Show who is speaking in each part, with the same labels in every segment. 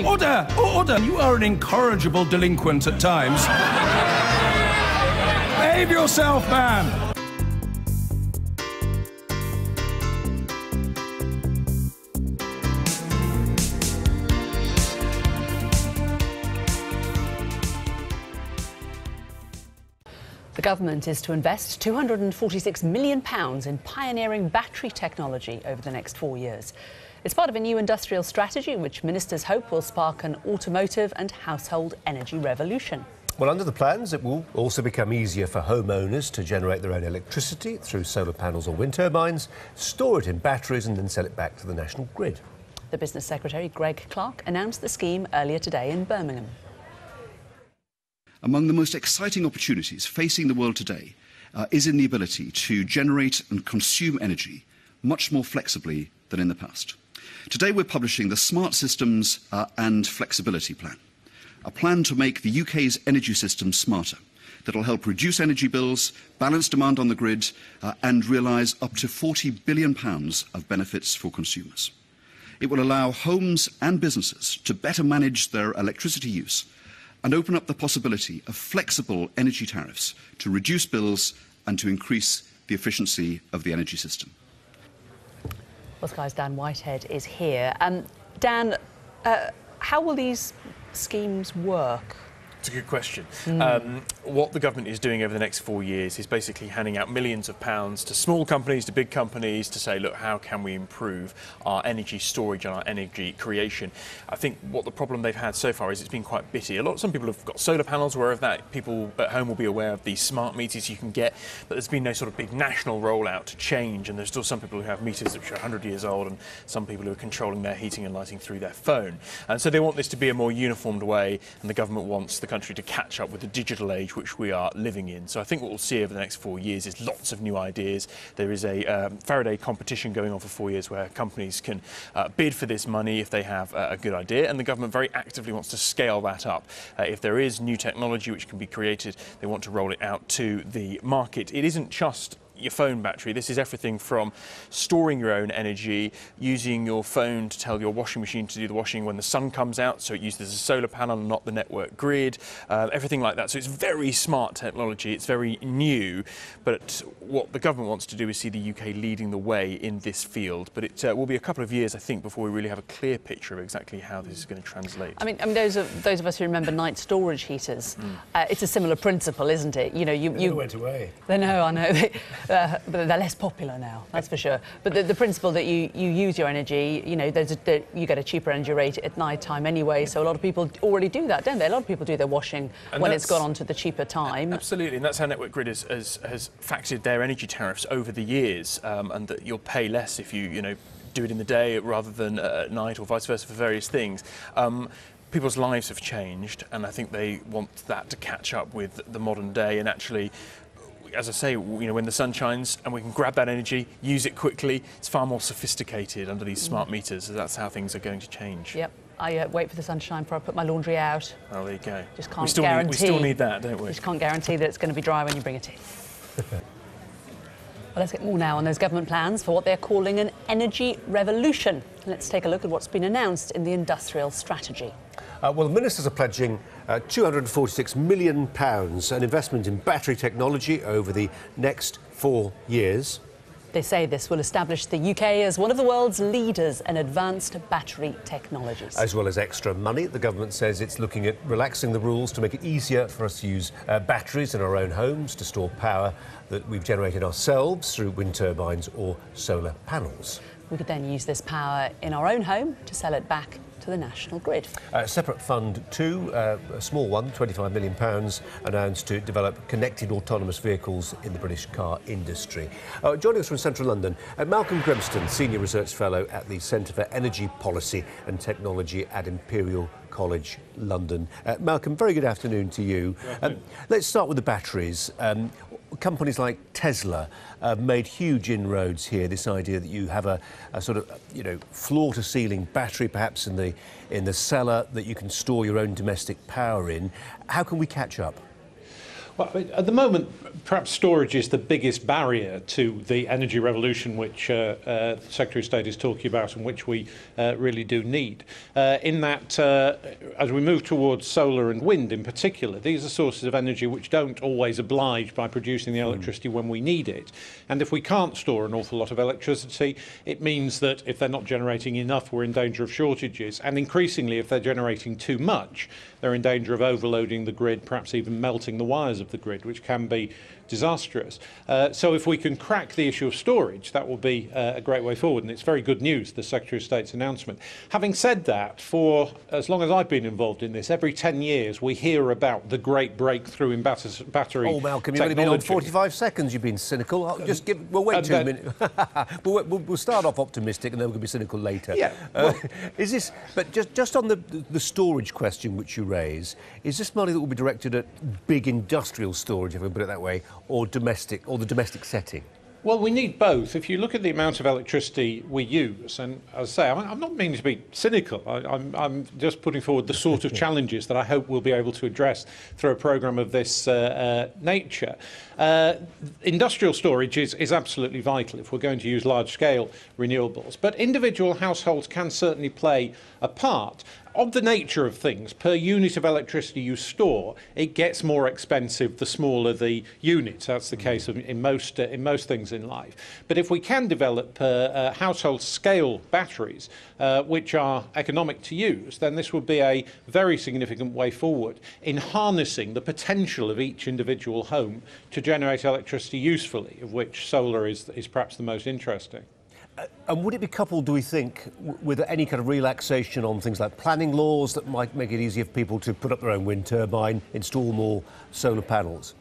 Speaker 1: Order! Order! You are an incorrigible delinquent at times. Behave yourself, man!
Speaker 2: The government is to invest £246 million in pioneering battery technology over the next 4 years. It's part of a new industrial strategy which ministers hope will spark an automotive and household energy revolution.
Speaker 3: Well, under the plans, it will also become easier for homeowners to generate their own electricity through solar panels or wind turbines, store it in batteries and then sell it back to the national grid.
Speaker 2: The Business Secretary, Greg Clark, announced the scheme earlier today in Birmingham.
Speaker 4: Among the most exciting opportunities facing the world today is in the ability to generate and consume energy much more flexibly than in the past. Today we're publishing the Smart Systems and Flexibility Plan, a plan to make the UK's energy system smarter, that will help reduce energy bills, balance demand on the grid and realise up to £40 billion of benefits for consumers. It will allow homes and businesses to better manage their electricity use and open up the possibility of flexible energy tariffs to reduce bills and to increase the efficiency of the energy system.
Speaker 2: Well, Sky's Dan Whitehead is here. Dan, how will these schemes work?
Speaker 5: It's a good question. What the government is doing over the next 4 years is basically handing out millions of pounds to small companies, to big companies, to say, look, how can we improve our energy storage and our energy creation? I think what the problem they've had so far is it's been quite bitty. Some people have got solar panels, aware of that. People at home will be aware of these smart meters you can get, but there's been no sort of big national rollout to change, and there's still some people who have meters which are 100 years old and some people who are controlling their heating and lighting through their phone. And so they want this to be a more uniformed way, and the government wants the country to catch up with the digital age which we are living in. So I think what we'll see over the next 4 years is lots of new ideas. There is a Faraday competition going on for 4 years where companies can bid for this money if they have a good idea, and the government very actively wants to scale that up. If there is new technology which can be created, they want to roll it out to the market. It isn't just your phone battery. This is everything from storing your own energy, using your phone to tell your washing machine to do the washing when the sun comes out, so it uses a solar panel and not the network grid, everything like that. So it's very smart technology, it's very new, but what the government wants to do is see the UK leading the way in this field. But it will be a couple of years, I think, before we really have a clear picture of exactly how this is going to translate.
Speaker 2: I mean, those of us who remember night storage heaters, it's a similar principle, isn't it? You know, you
Speaker 3: went away.
Speaker 2: I know. But they're less popular now, that's for sure. But the principle that you use your energy, you know, you get a cheaper energy rate at night time anyway, so a lot of people already do that, don't they? A lot of people do their washing when it's gone on to the cheaper time.
Speaker 5: Absolutely, and that's how Network Grid has factored their energy tariffs over the years, and that you'll pay less if you do it in the day rather than at night, or vice versa for various things. People's lives have changed, and I think they want that to catch up with the modern day, and actually, as I say, when the sun shines and we can grab that energy, use it quickly, it's far more sophisticated under these smart meters. So that's how things are going to change.
Speaker 2: Yep. I wait for the sun to shine before I put my laundry out.
Speaker 5: Oh, there you go.
Speaker 2: Just can't guarantee.
Speaker 5: We still need that, don't we?
Speaker 2: Just can't guarantee that it's going to be dry when you bring it in. Well, let's get more now on those government plans for what they're calling an energy revolution. Let's take a look at what's been announced in the industrial strategy.
Speaker 3: Well, the ministers are pledging £246 million, an investment in battery technology over the next 4 years.
Speaker 2: They say this will establish the UK as one of the world's leaders in advanced battery technologies.
Speaker 3: As well as extra money, the government says it's looking at relaxing the rules to make it easier for us to use batteries in our own homes to store power that we've generated ourselves through wind turbines or solar panels.
Speaker 2: We could then use this power in our own home to sell it back to the national grid.
Speaker 3: A separate fund too, a small one, £25 million, announced to develop connected autonomous vehicles in the British car industry. Joining us from central London, Malcolm Grimston, Senior Research Fellow at the Centre for Energy Policy and Technology at Imperial College London. Malcolm, very good afternoon to you. Let's start with the batteries. Companies like Tesla made huge inroads here. This idea that you have a sort of floor-to-ceiling battery, perhaps in the cellar, that you can store your own domestic power in. How can we catch up?
Speaker 6: Well, at the moment, perhaps storage is the biggest barrier to the energy revolution which the Secretary of State is talking about and which we really do need. In that, as we move towards solar and wind in particular, these are sources of energy which don't always oblige by producing the electricity when we need it. And if we can't store an awful lot of electricity, it means that if they're not generating enough, we're in danger of shortages. And increasingly, if they're generating too much, they're in danger of overloading the grid, perhaps even melting the wires of the grid, which can be disastrous. So if we can crack the issue of storage, that will be a great way forward. And it's very good news, the Secretary of State's announcement. Having said that, for as long as I've been involved in this, every 10 years we hear about the great breakthrough in battery
Speaker 3: Oh, Malcolm, you've
Speaker 6: technology.
Speaker 3: only been on 45 seconds. You've been cynical. We'll wait 2 minutes. we'll start off optimistic, and then we'll be cynical later.
Speaker 6: Yeah.
Speaker 3: Is this? But just on the storage question which you raise, is this money that will be directed at big industrial storage, if I put it that way, or domestic, or the domestic setting?
Speaker 6: Well, we need both. If you look at the amount of electricity we use, and as I say, I'm not meaning to be cynical. I'm just putting forward the sort of challenges that I hope we'll be able to address through a programme of this nature. Industrial storage is absolutely vital if we're going to use large-scale renewables. But individual households can certainly play a part. Of the nature of things, per unit of electricity you store, it gets more expensive the smaller the units. That's the case in most things in life. But if we can develop household scale batteries, which are economic to use, then this would be a very significant way forward in harnessing the potential of each individual home to generate electricity usefully, of which solar is perhaps the most interesting.
Speaker 3: And would it be coupled, do we think, with any kind of relaxation on things like planning laws that might make it easier for people to put up their own wind turbine, install more solar panels?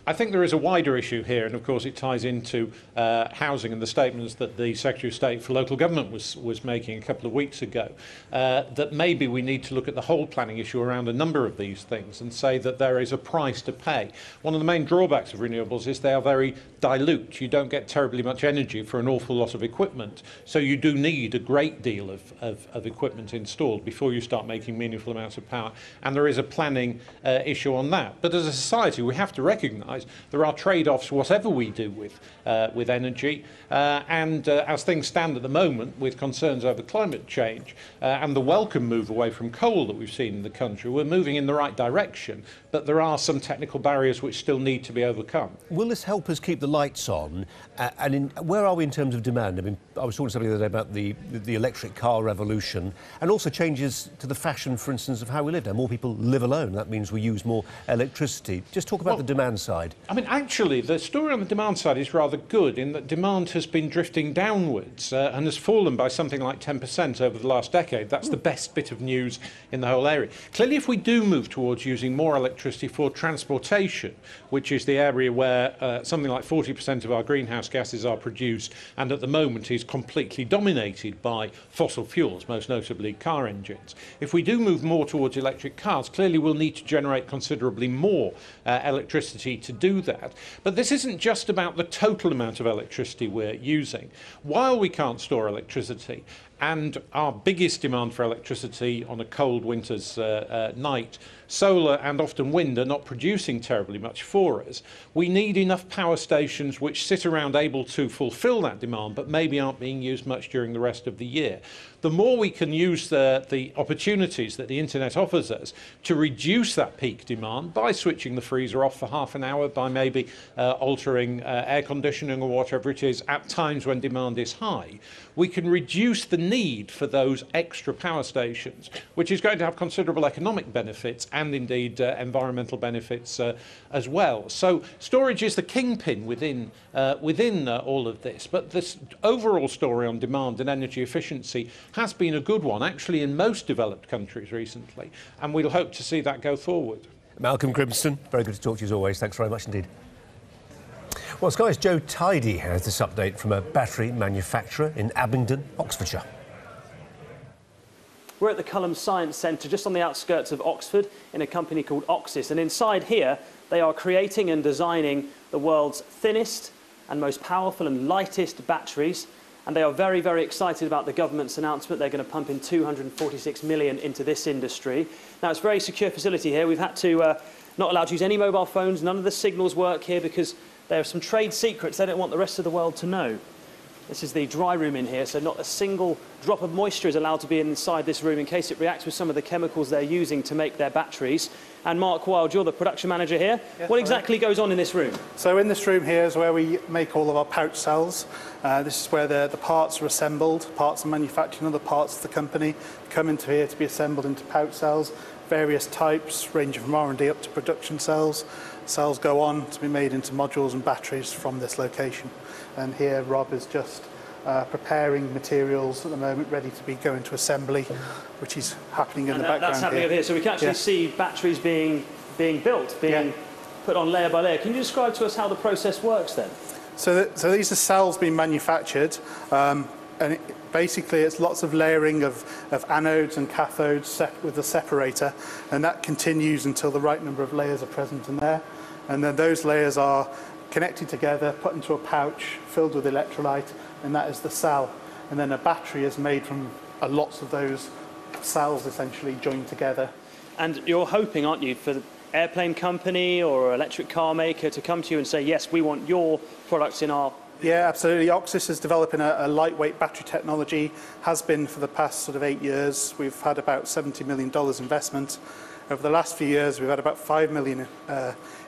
Speaker 6: I think there is a wider issue here, and of course it ties into housing and the statements that the Secretary of State for Local Government was making a couple of weeks ago, that maybe we need to look at the whole planning issue around a number of these things and say that there is a price to pay. One of the main drawbacks of renewables is they are very dilute. You don't get terribly much energy for an awful lot of equipment, so you do need a great deal of equipment installed before you start making meaningful amounts of power, and there is a planning issue on that. But as a society, we have to recognise there are trade-offs whatever we do with energy, and as things stand at the moment, with concerns over climate change and the welcome move away from coal that we've seen in the country, we're moving in the right direction, but there are some technical barriers which still need to be overcome.
Speaker 3: Will this help us keep the lights on? Where are we in terms of demand? I mean, I was talking to somebody the other day about the electric car revolution, and also changes to the fashion, for instance, of how we live now. More people live alone. That means we use more electricity. Just talk about the demand side.
Speaker 6: I mean, actually, the story on the demand side is rather good in that demand has been drifting downwards and has fallen by something like 10% over the last decade. That's the best bit of news in the whole area. Clearly, if we do move towards using more electricity for transportation, which is the area where something like 40% of our greenhouse gases are produced, and at the moment is completely dominated by fossil fuels, most notably car engines. If we do move more towards electric cars, clearly we'll need to generate considerably more electricity to do that. But this isn't just about the total amount of electricity we're using. While we can't store electricity, and our biggest demand for electricity on a cold winter's night, solar and often wind are not producing terribly much for us. We need enough power stations which sit around able to fulfil that demand, but maybe aren't being used much during the rest of the year. The more we can use the opportunities that the internet offers us to reduce that peak demand by switching the freezer off for half an hour, by maybe altering air conditioning or whatever it is at times when demand is high, we can reduce the need for those extra power stations, which is going to have considerable economic benefits and indeed environmental benefits as well. So storage is the kingpin within all of this, but this overall story on demand and energy efficiency has been a good one, actually, in most developed countries recently, and we'll hope to see that go forward.
Speaker 3: Malcolm Grimston, very good to talk to you as always. Thanks very much indeed. Well, Sky's Joe Tidy has this update from a battery manufacturer in Abingdon, Oxfordshire.
Speaker 7: We're at the Culham Science Centre, just on the outskirts of Oxford, in a company called Oxys. And inside here, they are creating and designing the world's thinnest and most powerful and lightest batteries. and they are very, very excited about the government's announcement. They're going to pump in 246 million into this industry. Now, it's a very secure facility here. We've had to not allowed to use any mobile phones. None of the signals work here because there are some trade secrets they don't want the rest of the world to know. This is the dry room in here, so not a single drop of moisture is allowed to be inside this room in case it reacts with some of the chemicals they're using to make their batteries. And Mark Wild, you're the production manager here. Yes, what exactly goes on in this room?
Speaker 8: So in this room here is where we make all of our pouch cells. This is where the parts are assembled, parts are manufactured, and other parts of the company come into here to be assembled into pouch cells. Various types, ranging from R&D up to production cells. Cells go on to be made into modules and batteries from this location. And here Rob is just preparing materials at the moment, ready to be going to assembly, which is happening in the background.
Speaker 7: That's happening over here. So we can actually see batteries being built, put on layer by layer. Can you describe to us how the process works then?
Speaker 8: So these are cells being manufactured, and basically it's lots of layering of anodes and cathodes with the separator, and that continues until the right number of layers are present in there. And then those layers are connected together, put into a pouch, filled with electrolyte, and that is the cell. And then a battery is made from lots of those cells essentially joined together.
Speaker 7: And you're hoping, aren't you, for the airplane company or electric car maker to come to you and say, yes, we want your products in our...
Speaker 8: Yeah, absolutely. Oxis is developing a lightweight battery technology, has been for the past sort of 8 years. We've had about $70 million investment. Over the last few years, we've had about $5 million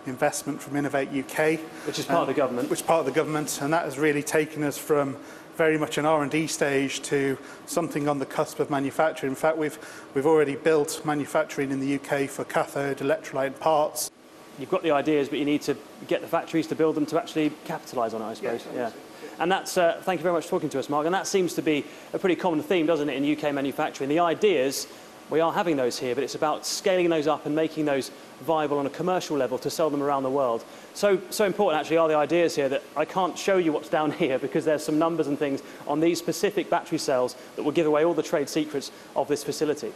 Speaker 8: investment from Innovate UK.
Speaker 7: Which is part of the government.
Speaker 8: Which is part of the government, and that has really taken us from very much an R&D stage to something on the cusp of manufacturing. In fact, we've already built manufacturing in the UK for cathode, electrolyte parts.
Speaker 7: You've got the ideas, but you need to get the factories to build them to actually capitalise on it, I suppose. Yeah. And that's, thank you very much for talking to us, Mark. And that seems to be a pretty common theme, doesn't it, in UK manufacturing? The ideas, we are having those here, but it's about scaling those up and making those viable on a commercial level to sell them around the world. So important, actually, are the ideas here that I can't show you what's down here because there's some numbers and things on these specific battery cells that will give away all the trade secrets of this facility.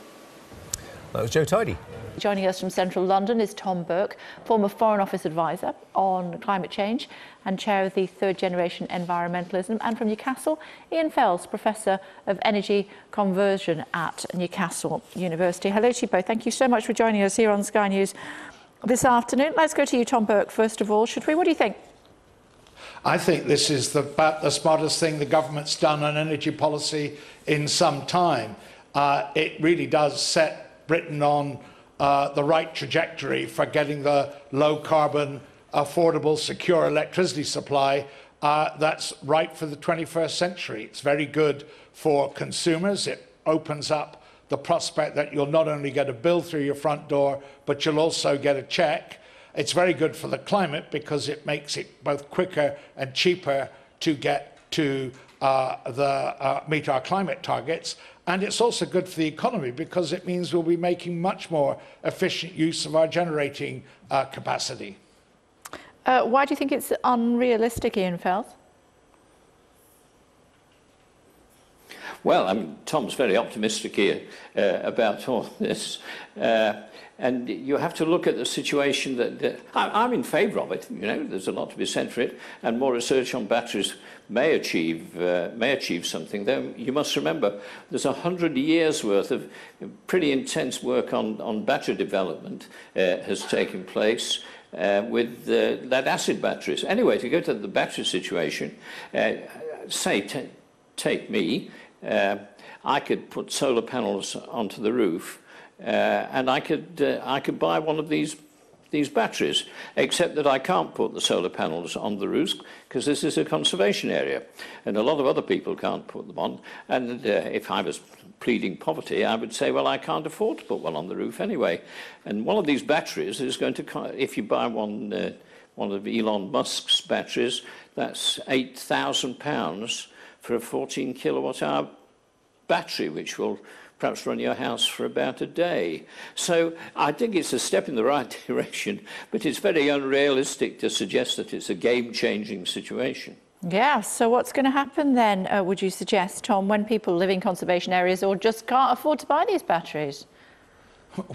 Speaker 3: That was Joe Tidy.
Speaker 9: Joining us from central London is Tom Burke, former Foreign Office advisor on climate change and chair of the Third Generation Environmentalism. And from Newcastle, Ian Fells, Professor of Energy Conversion at Newcastle University. Hello to you both. Thank you so much for joining us here on Sky News this afternoon. Let's go to you, Tom Burke, first of all, should we? What do you think?
Speaker 10: I think this is about the smartest thing the government's done on energy policy in some time. It really does set Britain on the right trajectory for getting the low-carbon, affordable, secure electricity supply that's right for the 21st century. It's very good for consumers. It opens up the prospect that you'll not only get a bill through your front door, but you'll also get a check. It's very good for the climate because it makes it both quicker and cheaper to get to meet our climate targets. And it's also good for the economy because it means we'll be making much more efficient use of our generating capacity.
Speaker 9: Why do you think it's unrealistic, Ian Fells?
Speaker 11: Well, I mean, Tom's very optimistic here about all this. And you have to look at the situation that I'm in favour of it. You know, there's a lot to be said for it, and more research on batteries may achieve something. Though you must remember, there's 100 years worth of pretty intense work on battery development has taken place with lead-acid batteries. Anyway, to go to the battery situation, take me. I could put solar panels onto the roof. And I could buy one of these batteries, except that I can't put the solar panels on the roof because this is a conservation area, and a lot of other people can't put them on. And if I was pleading poverty, I would say, well, I can't afford to put one on the roof anyway. And one of these batteries is going to, if you buy one of Elon Musk's batteries, that's £8,000 for a 14 kilowatt-hour battery, which will perhaps run your house for about a day. So I think it's a step in the right direction, but it's very unrealistic to suggest that it's a game-changing situation.
Speaker 9: Yeah, so what's going to happen then, would you suggest, Tom, when people live in conservation areas or just can't afford to buy these batteries?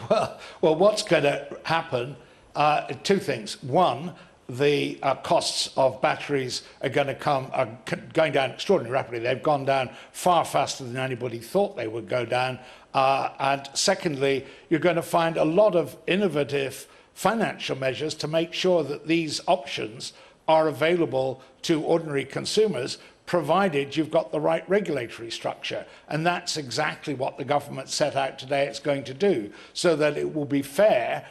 Speaker 10: Well, what's going to happen, two things. One, the costs of batteries are going down extraordinarily rapidly. They've gone down far faster than anybody thought they would go down. And secondly, you're going to find a lot of innovative financial measures to make sure that these options are available to ordinary consumers, provided you've got the right regulatory structure. And that's exactly what the government set out today it's going to do, so that it will be fair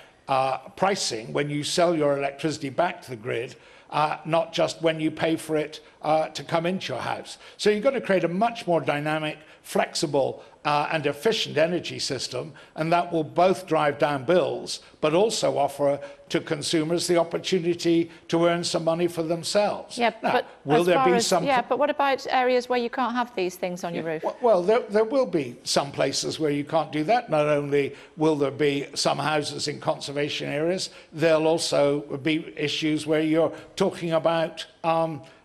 Speaker 10: pricing when you sell your electricity back to the grid, not just when you pay for it to come into your house. So you've got to create a much more dynamic, flexible and efficient energy system, and that will both drive down bills, but also offer to consumers the opportunity to earn some money for themselves.
Speaker 9: Yeah,
Speaker 10: now,
Speaker 9: but
Speaker 10: will there be some?
Speaker 9: Yeah, but what about areas where you can't have these things on your roof?
Speaker 10: Well, there will be some places where you can't do that. Not only will there be some houses in conservation areas, there'll also be issues where you're talking about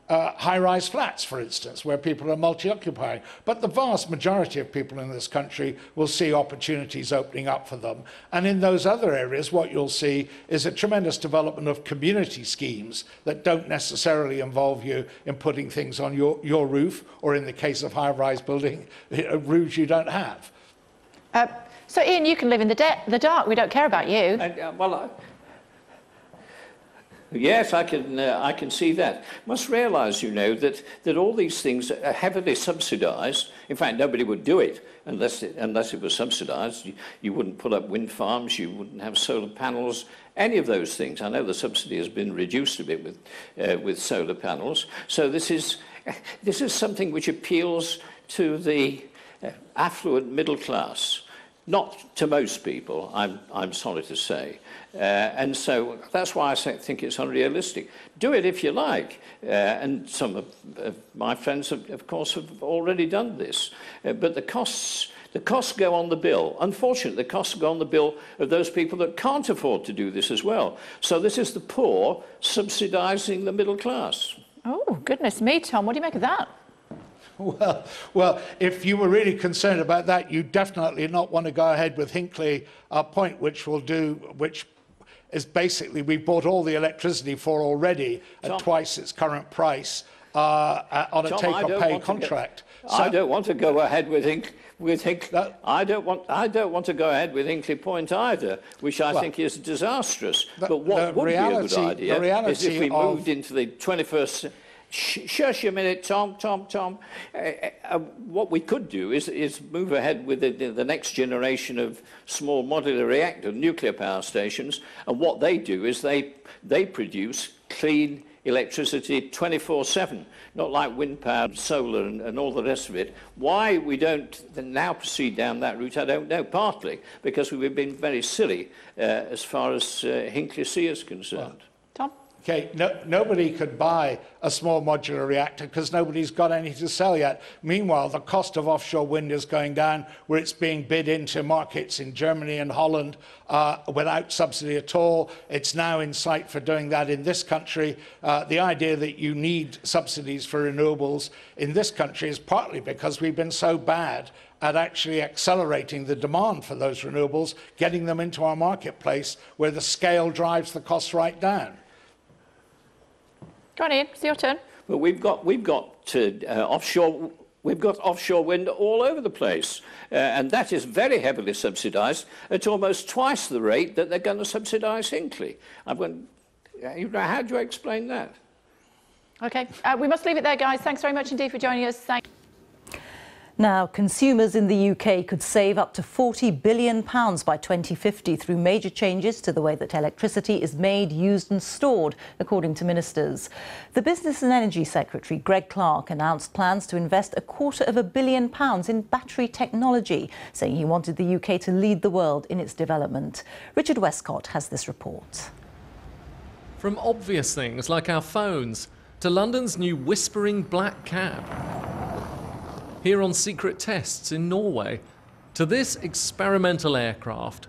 Speaker 10: high-rise flats, for instance, where people are multi-occupying. But the vast majority of people in this country will see opportunities opening up for them. And in those other areas, what you'll see is a tremendous development of community schemes that don't necessarily involve you in putting things on your roof, or in the case of high-rise building, roofs you don't have.
Speaker 9: So, Ian, you can live in the dark. We don't care about you.
Speaker 11: Yes, I can see that. Must realise, you know, that all these things are heavily subsidised. In fact, nobody would do it unless it was subsidised. You wouldn't put up wind farms, you wouldn't have solar panels, any of those things. I know the subsidy has been reduced a bit with solar panels. So this is something which appeals to the affluent middle class. Not to most people, I'm sorry to say. And so that's why I think it's unrealistic. Do it if you like. And some of my friends, of course, have already done this. But the costs go on the bill. Unfortunately, the costs go on the bill of those people that can't afford to do this as well. So this is the poor subsidising the middle class.
Speaker 9: Oh, goodness me, Tom. What do you make of that?
Speaker 10: Well, if you were really concerned about that, you definitely not want to go ahead with Hinkley Point, which is basically we bought all the electricity for already at twice its current price on a take-or-pay contract.
Speaker 11: I don't want to go ahead with Hinkley. I don't want to go ahead with Hinkley Point either, which I think is disastrous. But what would be a good idea is if we moved into the 21st. Shush a minute, Tom. What we could do is move ahead with the next generation of small modular reactor nuclear power stations, and what they do is they produce clean electricity 24/7, not like wind power, solar, and all the rest of it. Why we don't now proceed down that route, I don't know. Partly because we've been very silly as far as Hinkley C is concerned.
Speaker 9: Tom?
Speaker 10: Okay, nobody could buy a small modular reactor because nobody's got any to sell yet. Meanwhile, the cost of offshore wind is going down, where it's being bid into markets in Germany and Holland without subsidy at all. It's now in sight for doing that in this country. The idea that you need subsidies for renewables in this country is partly because we've been so bad at actually accelerating the demand for those renewables, getting them into our marketplace where the scale drives the costs right down.
Speaker 9: Go on, Ian. It's your turn.
Speaker 11: Well, we've got offshore. We've got offshore wind all over the place, and that is very heavily subsidised at almost twice the rate that they're going to subsidise Hinkley. How do you explain that?
Speaker 9: OK, we must leave it there, guys. Thanks very much indeed for joining us.
Speaker 12: Now, consumers in the UK could save up to £40 billion by 2050 through major changes to the way that electricity is made, used and stored, according to ministers. The Business and Energy Secretary, Greg Clark, announced plans to invest £250 million in battery technology, saying he wanted the UK to lead the world in its development. Richard Westcott has this report.
Speaker 13: From obvious things like our phones to London's new whispering black cab, here on secret tests in Norway, to this experimental aircraft.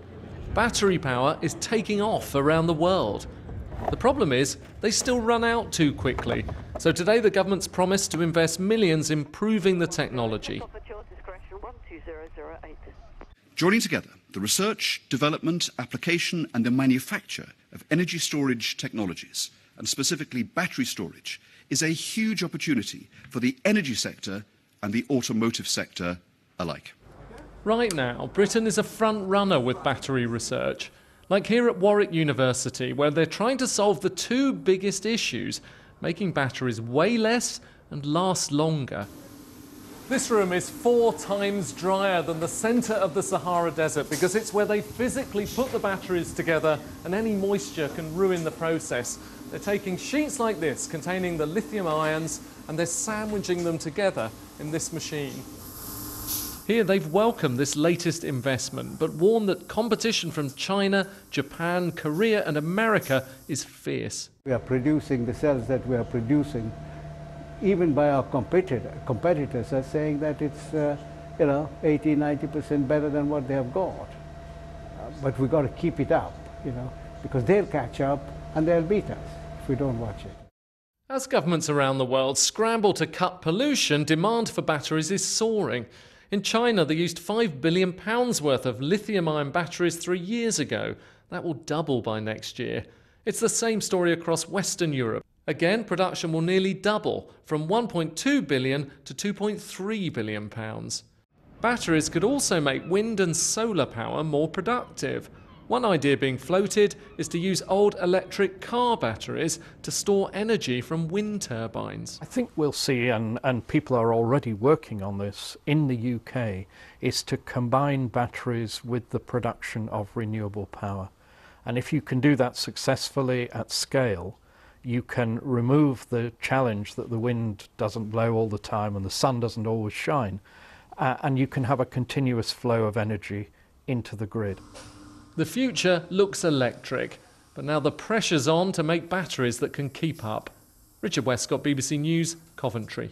Speaker 13: Battery power is taking off around the world. The problem is they still run out too quickly. So today the government's promised to invest millions improving the technology.
Speaker 4: Joining together the research, development, application and the manufacture of energy storage technologies and specifically battery storage, is a huge opportunity for the energy sector and the automotive sector alike.
Speaker 13: Right now, Britain is a front runner with battery research, like here at Warwick University, where they're trying to solve the two biggest issues, making batteries weigh less and last longer. This room is 4 times drier than the centre of the Sahara Desert because it's where they physically put the batteries together and any moisture can ruin the process. They're taking sheets like this containing the lithium ions and they're sandwiching them together in this machine. Here they've welcomed this latest investment but warn that competition from China, Japan, Korea and America is fierce.
Speaker 14: We are producing the cells that we are producing. Even by our competitors are saying that it's 80–90% better than what they have got. But we've got to keep it up, because they'll catch up and they'll beat us if we don't watch it.
Speaker 13: As governments around the world scramble to cut pollution, demand for batteries is soaring. In China, they used £5 billion worth of lithium-ion batteries 3 years ago. That will double by next year. It's the same story across Western Europe. Again, production will nearly double, from 1.2 billion to 2.3 billion pounds. Batteries could also make wind and solar power more productive. One idea being floated is to use old electric car batteries to store energy from wind turbines.
Speaker 15: I think we'll see, and people are already working on this in the UK, is to combine batteries with the production of renewable power. And if you can do that successfully at scale, you can remove the challenge that the wind doesn't blow all the time and the sun doesn't always shine, and you can have a continuous flow of energy into the grid.
Speaker 13: The future looks electric, but now the pressure's on to make batteries that can keep up. Richard Westcott, BBC News, Coventry.